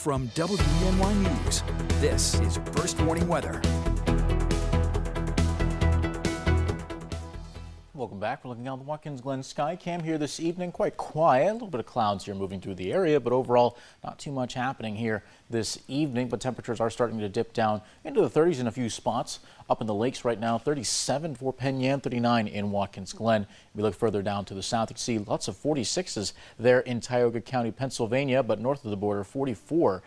From WENY News, this is First Warning Weather. Welcome back. We're looking out the Watkins Glen sky cam here this evening. Quite quiet. A little bit of clouds here moving through the area, but overall not too much happening here this evening. But temperatures are starting to dip down into the 30s in a few spots. Up in the lakes right now, 37 for Penn, 39 in Watkins Glen. If we look further down to the south, you can see lots of 46s there in Tioga County, Pennsylvania, but north of the border, 44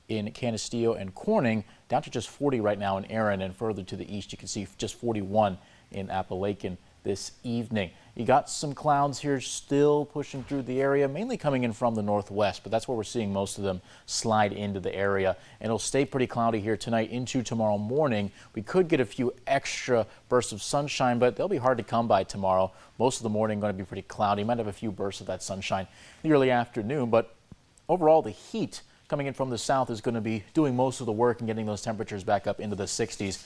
in Canisteo and Corning, down to just 40 right now in Erin, and further to the east you can see just 41 in Appalachian this evening. You got some clouds here still pushing through the area, mainly coming in from the northwest, but that's where we're seeing most of them slide into the area. And it'll stay pretty cloudy here tonight into tomorrow morning. We could get a few extra bursts of sunshine, but they'll be hard to come by tomorrow. Most of the morning going to be pretty cloudy. Might have a few bursts of that sunshine in the early afternoon, but overall the heat coming in from the south is going to be doing most of the work and getting those temperatures back up into the 60s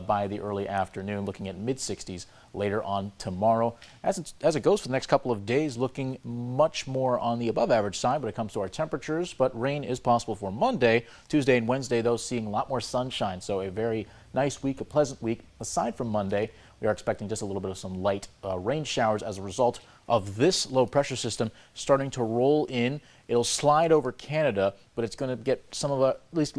by the early afternoon, looking at mid 60s later on tomorrow. As it goes for the next couple of days, looking much more on the above average side when it comes to our temperatures, but rain is possible for Monday. Tuesday and Wednesday, though, seeing a lot more sunshine, so a very nice week, a pleasant week. Aside from Monday, we are expecting just a little bit of some light rain showers as a result of this low pressure system starting to roll in. It'll slide over Canada, but it's going to get some of at least,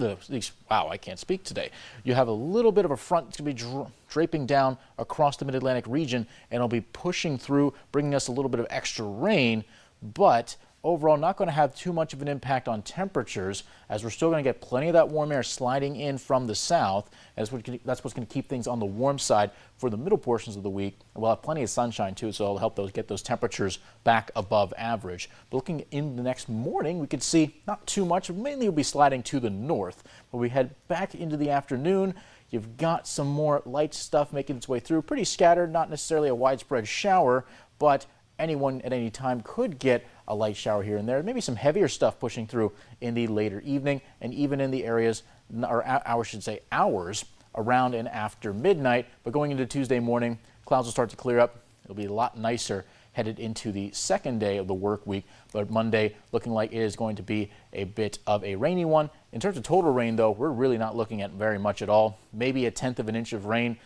wow, I can't speak today. You have a little bit of a front that's going to be draping down across the mid-Atlantic region, and it'll be pushing through, bringing us a little bit of extra rain, but overall not going to have too much of an impact on temperatures, as we're still going to get plenty of that warm air sliding in from the south. That's what's going to keep things on the warm side for the middle portions of the week. And we'll have plenty of sunshine too, so it'll help get those temperatures back above average. But looking in the next morning, we could see not too much. Mainly will be sliding to the north. But we head back into the afternoon. You've got some more light stuff making its way through. Pretty scattered, not necessarily a widespread shower, but anyone at any time could get a light shower here and there. Maybe some heavier stuff pushing through in the later evening, and even in the areas, or hours around and after midnight. But going into Tuesday morning, clouds will start to clear up. It'll be a lot nicer headed into the second day of the work week, but Monday looking like it is going to be a bit of a rainy one. In terms of total rain, though, we're really not looking at very much at all. Maybe a 1/10 of an inch of rain.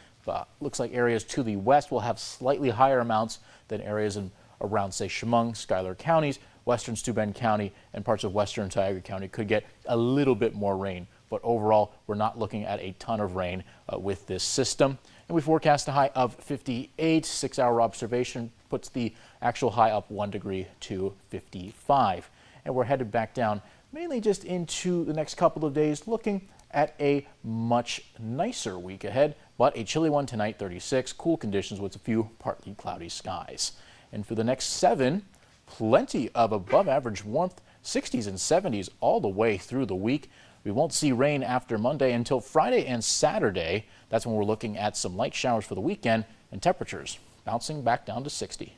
Looks like areas to the west will have slightly higher amounts than areas around, say, Chemung, Schuyler counties. Western Steuben County and parts of western Tioga County could get a little bit more rain, but overall we're not looking at a ton of rain with this system. And we forecast a high of 58. 6-hour observation puts the actual high up 1 degree to 55. And we're headed back down mainly just into the next couple of days, looking at a much nicer week ahead, but a chilly one tonight, 36. Cool conditions with a few partly cloudy skies. And for the next 7, plenty of above average warmth, 60s and 70s all the way through the week. We won't see rain after Monday until Friday and Saturday. That's when we're looking at some light showers for the weekend, and temperatures bouncing back down to 60.